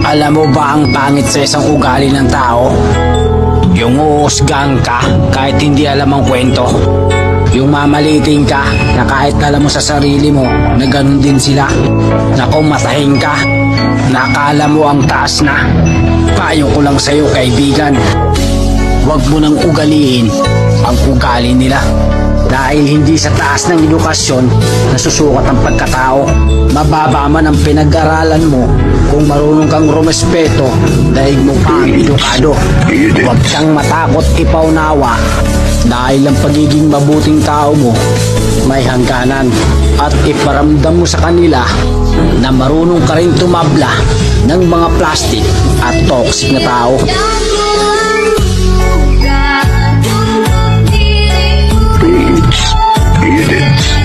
Alam mo ba ang pangit sa isang ugali ng tao? Yung uusgang ka kahit hindi alam ang kwento. Yung mamalitin ka na kahit alam mo sa sarili mo na ganun din sila. Na kung matahin ka, nakala mo ang taas na. Payo ko lang sa'yo kaibigan, huwag mo nang ugaliin ang ugali nila. Dahil hindi sa taas ng edukasyon nasusukat ang pagkatao. Mababa man ang pinag-aralan mo, kung marunong kang rumespeto, daig mo pa ang edukado. Huwag kang matakot ipaunawa, dahil ang pagiging mabuting tao mo may hangganan. At iparamdam mo sa kanila na marunong ka rin tumabla ng mga plastic at toxic na tao. Beats. Beat it.